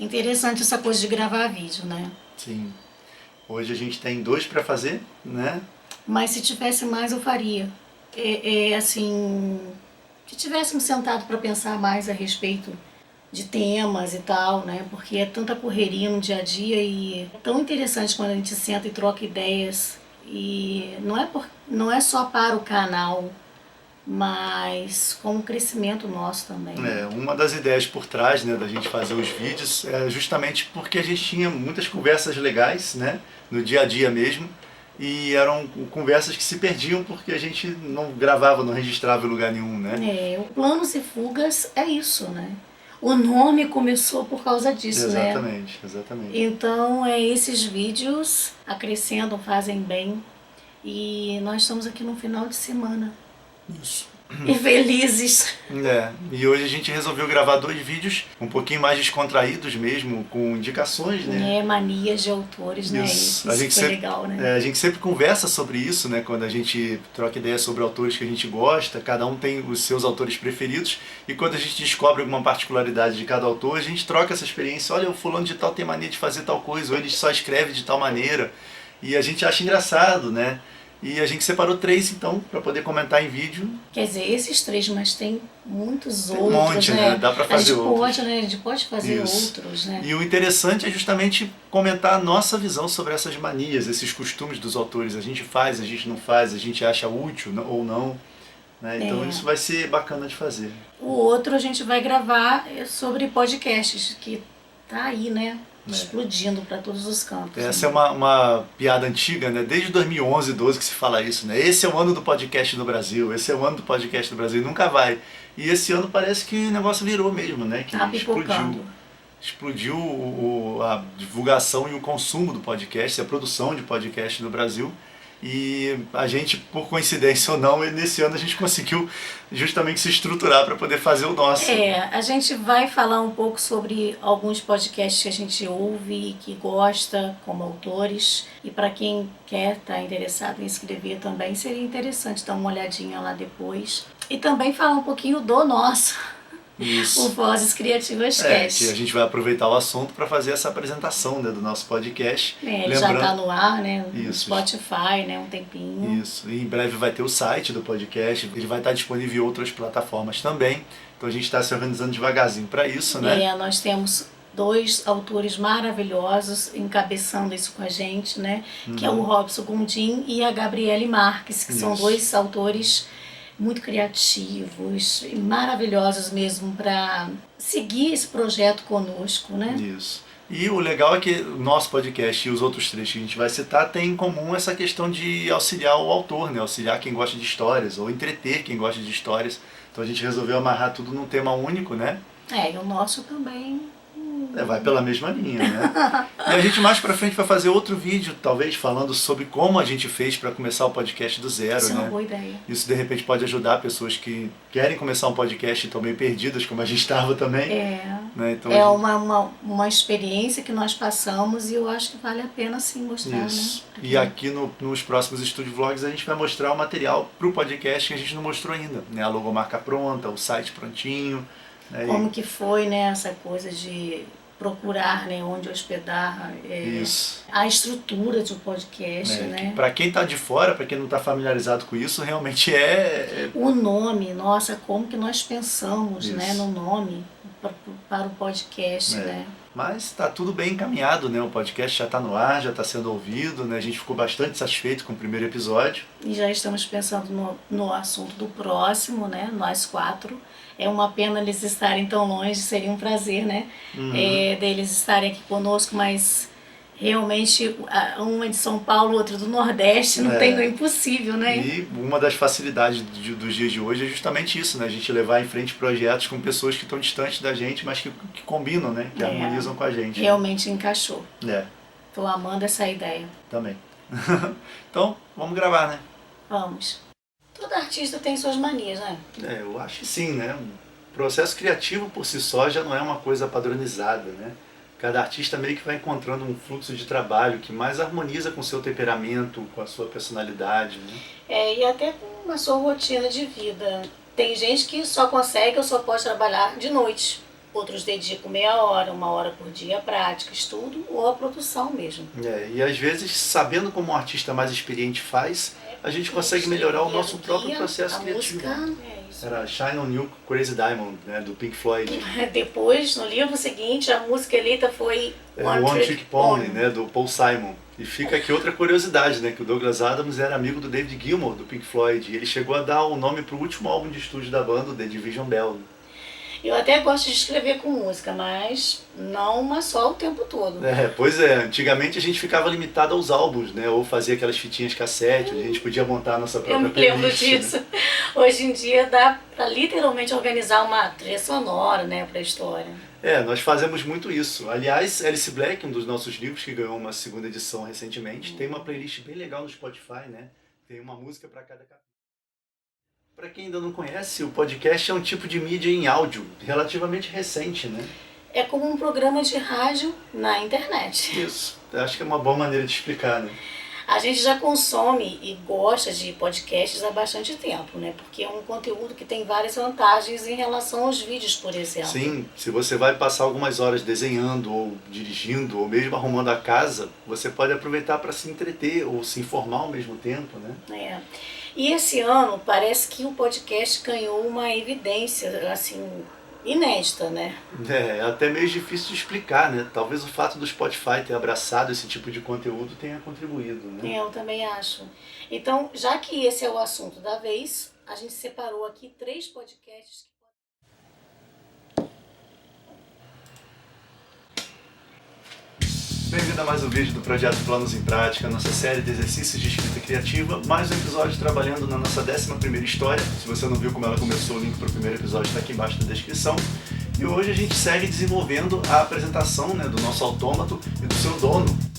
Interessante essa coisa de gravar vídeo, né? Sim. Hoje a gente tem 2 para fazer, né? Mas se tivesse mais eu faria. Assim, se tivéssemos sentado para pensar mais a respeito de temas e tal, né? Porque é tanta correria no dia a dia e é tão interessante quando a gente senta e troca ideias. E não é só para o canal, mas como crescimento nosso também. Né? Uma das ideias por trás, né, da gente fazer os vídeos é justamente porque a gente tinha muitas conversas legais, né, no dia a dia mesmo, e eram conversas que se perdiam porque a gente não gravava, não registrava em lugar nenhum, né? O Planos e Fugas é isso, né? O nome começou por causa disso, Exatamente, né? exatamente. Então, esses vídeos acrescentam, fazem bem. E nós estamos aqui no final de semana. Isso. E felizes. E hoje a gente resolveu gravar 2 vídeos um pouquinho mais descontraídos mesmo, com indicações, né? Manias de autores, né? Isso foi sempre, legal, né? A gente sempre conversa sobre isso, né? Quando a gente troca ideias sobre autores que a gente gosta, cada um tem os seus autores preferidos, e quando a gente descobre alguma particularidade de cada autor, a gente troca essa experiência. Olha, o fulano de tal tem mania de fazer tal coisa, ou ele só escreve de tal maneira, e a gente acha engraçado, né? E a gente separou 3, então, para poder comentar em vídeo. Quer dizer, esses 3, mas tem muitos Tem outros, um monte, né? Dá para fazer outros. A gente pode fazer outros, né? E o interessante é justamente comentar a nossa visão sobre essas manias, esses costumes dos autores. A gente faz, a gente não faz, a gente acha útil ou não. Né? Então isso vai ser bacana de fazer. O outro a gente vai gravar sobre podcasts, que tá aí, né? Explodindo para todos os cantos. Essa é uma piada antiga, né? Desde 2011, 12 que se fala isso, né? Esse é o ano do podcast no Brasil, esse é o ano do podcast no Brasil, nunca vai. E esse ano parece que o negócio virou mesmo, né? Que explodiu a divulgação e o consumo do podcast, a produção de podcast no Brasil. E a gente, por coincidência ou não, nesse ano a gente conseguiu justamente se estruturar para poder fazer o nosso. A gente vai falar um pouco sobre alguns podcasts que a gente ouve e que gosta como autores. E para quem quer estar interessado em escrever também, seria interessante dar uma olhadinha lá depois. E também falar um pouquinho do nosso. Isso. O Vozes Criativas Cast. Que a gente vai aproveitar o assunto para fazer essa apresentação, né, do nosso podcast. Ele já está no ar, né? No Spotify, né? Um tempinho. Isso. E em breve vai ter o site do podcast. Ele vai estar disponível em outras plataformas também. Então a gente está se organizando devagarzinho para isso, né? Nós temos 2 autores maravilhosos encabeçando isso com a gente, né? Que é o Robson Gondim e a Gabriele Marques, que são 2 autores muito criativos e maravilhosos mesmo para seguir esse projeto conosco, né? Isso. E o legal é que o nosso podcast e os outros 3 que a gente vai citar têm em comum essa questão de auxiliar o autor, né? Auxiliar quem gosta de histórias ou entreter quem gosta de histórias. Então a gente resolveu amarrar tudo num tema único, né? E o nosso também. Vai pela mesma linha, né? E a gente mais pra frente vai fazer outro vídeo, talvez, falando sobre como a gente fez para começar o podcast do zero, Isso né? é uma boa ideia. Isso, de repente, pode ajudar pessoas que querem começar um podcast e estão meio perdidas, como a gente estava também. Né? Então, uma experiência que nós passamos e eu acho que vale a pena, sim, mostrar, isso. Né? E aqui nos próximos Studio Vlogs a gente vai mostrar o material para o podcast que a gente não mostrou ainda, né? A logomarca pronta, o site prontinho. Né? Como que foi, né, essa coisa de procurar, né, onde hospedar, a estrutura de um podcast, né? Para quem está de fora, para quem não está familiarizado com isso, realmente O nome, nossa, como que nós pensamos, né, no nome para o podcast, né? Mas está tudo bem encaminhado, né? O podcast já está no ar, já está sendo ouvido, né? A gente ficou bastante satisfeito com o primeiro episódio. E já estamos pensando no assunto do próximo, né? Nós 4. É uma pena eles estarem tão longe, seria um prazer, né? Deles estarem aqui conosco, mas realmente uma de São Paulo, outra do Nordeste, não tem, é impossível, né? E uma das facilidades dos dias de hoje é justamente isso, né? A gente levar em frente projetos com pessoas que estão distantes da gente, mas que combinam, né? Que harmonizam com a gente. Realmente encaixou. Tô amando essa ideia. Também. Então, vamos gravar, né? Vamos. Todo artista tem suas manias, né? Eu acho que sim, né? O processo criativo por si só já não é uma coisa padronizada, né? Cada artista meio que vai encontrando um fluxo de trabalho que mais harmoniza com o seu temperamento, com a sua personalidade, né? E até com a sua rotina de vida. Tem gente que só consegue ou só pode trabalhar de noite. outros dedicam meia hora, 1 hora por dia à prática, estudo ou à produção mesmo. E às vezes, sabendo como um artista mais experiente faz, a gente consegue melhorar o nosso próprio processo criativo. Era Shine On You, Crazy Diamond, né, do Pink Floyd. Depois, no livro seguinte, a música eleita foi One Trick Pony, né, do Paul Simon. E fica aqui outra curiosidade, né, que o Douglas Adams era amigo do David Gilmour, do Pink Floyd, e ele chegou a dar o nome para o último álbum de estúdio da banda, The Division Bell. Eu até gosto de escrever com música, mas não uma só o tempo todo. Pois é, antigamente a gente ficava limitado aos álbuns, né? Ou fazia aquelas fitinhas cassete, onde a gente podia montar a nossa própria playlist. Eu me lembro disso. Né? Hoje em dia dá para literalmente organizar uma trilha sonora, né, para a história. Nós fazemos muito isso. Aliás, Alice Black, um dos nossos livros que ganhou uma 2ª edição recentemente, tem uma playlist bem legal no Spotify, né? Tem uma música para cada capítulo. Para quem ainda não conhece, o podcast é um tipo de mídia em áudio relativamente recente, né? É como um programa de rádio na internet. Isso, acho que é uma boa maneira de explicar, né? A gente já consome e gosta de podcasts há bastante tempo, né? Porque é um conteúdo que tem várias vantagens em relação aos vídeos, por exemplo. Sim, se você vai passar algumas horas desenhando ou dirigindo ou mesmo arrumando a casa, você pode aproveitar para se entreter ou se informar ao mesmo tempo, né? E esse ano parece que o podcast ganhou uma evidência, assim, inédita, né? É até meio difícil de explicar, né? Talvez o fato do Spotify ter abraçado esse tipo de conteúdo tenha contribuído, né? Eu também acho. Então, já que esse é o assunto da vez, a gente separou aqui 3 podcasts. Bem-vindo a mais um vídeo do Projeto Planos em Prática, nossa série de exercícios de escrita criativa, mais um episódio trabalhando na nossa 11ª história. Se você não viu como ela começou, o link para o primeiro episódio está aqui embaixo na descrição. E hoje a gente segue desenvolvendo a apresentação, né, do nosso autômato e do seu dono.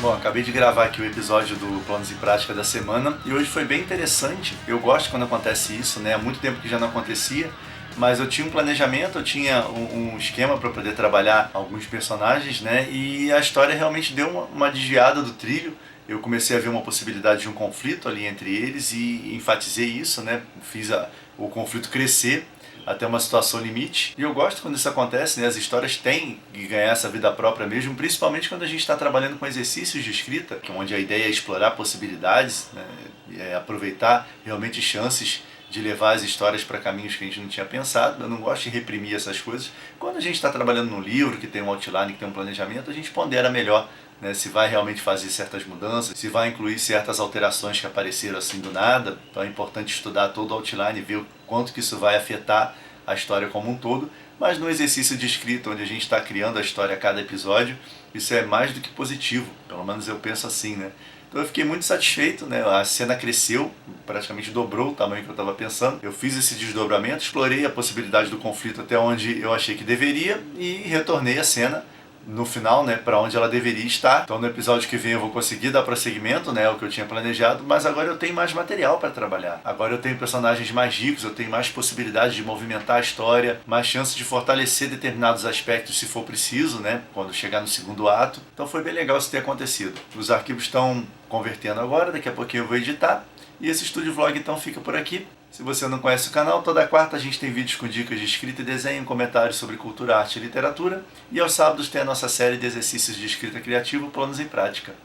Bom, acabei de gravar aqui o episódio do Planos em Prática da semana e hoje foi bem interessante. Eu gosto quando acontece isso, né? Há muito tempo que já não acontecia, mas eu tinha um planejamento, eu tinha um esquema para poder trabalhar alguns personagens, né? E a história realmente deu uma desviada do trilho. Eu comecei a ver uma possibilidade de um conflito ali entre eles e enfatizei isso, né? Fiz o conflito crescer até uma situação limite. E eu gosto quando isso acontece, né? As histórias têm que ganhar essa vida própria mesmo, principalmente quando a gente está trabalhando com exercícios de escrita, onde a ideia é explorar possibilidades, né? Aproveitar realmente chances de levar as histórias para caminhos que a gente não tinha pensado. Eu não gosto de reprimir essas coisas. Quando a gente está trabalhando num livro que tem um outline, que tem um planejamento, a gente pondera melhor, né, se vai realmente fazer certas mudanças, se vai incluir certas alterações que apareceram assim do nada. Então é importante estudar todo o outline e ver o quanto que isso vai afetar a história como um todo. Mas no exercício de escrita, onde a gente está criando a história a cada episódio, isso é mais do que positivo, pelo menos eu penso assim, né? Então eu fiquei muito satisfeito, né? A cena cresceu, praticamente dobrou o tamanho que eu estava pensando. Eu fiz esse desdobramento, explorei a possibilidade do conflito até onde eu achei que deveria e retornei a cena no final, né, para onde ela deveria estar. Então no episódio que vem eu vou conseguir dar prosseguimento, né, o que eu tinha planejado, mas agora eu tenho mais material para trabalhar. Agora eu tenho personagens mais ricos, eu tenho mais possibilidades de movimentar a história, mais chances de fortalecer determinados aspectos se for preciso, né, quando chegar no segundo ato. Então foi bem legal isso ter acontecido. Os arquivos estão convertendo agora, daqui a pouquinho eu vou editar. E esse Estúdio Vlog então fica por aqui. Se você não conhece o canal, toda quarta a gente tem vídeos com dicas de escrita e desenho, comentários sobre cultura, arte e literatura. E aos sábados tem a nossa série de exercícios de escrita criativa, Planos em Prática.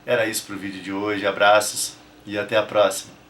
Era isso para o vídeo de hoje, abraços e até a próxima.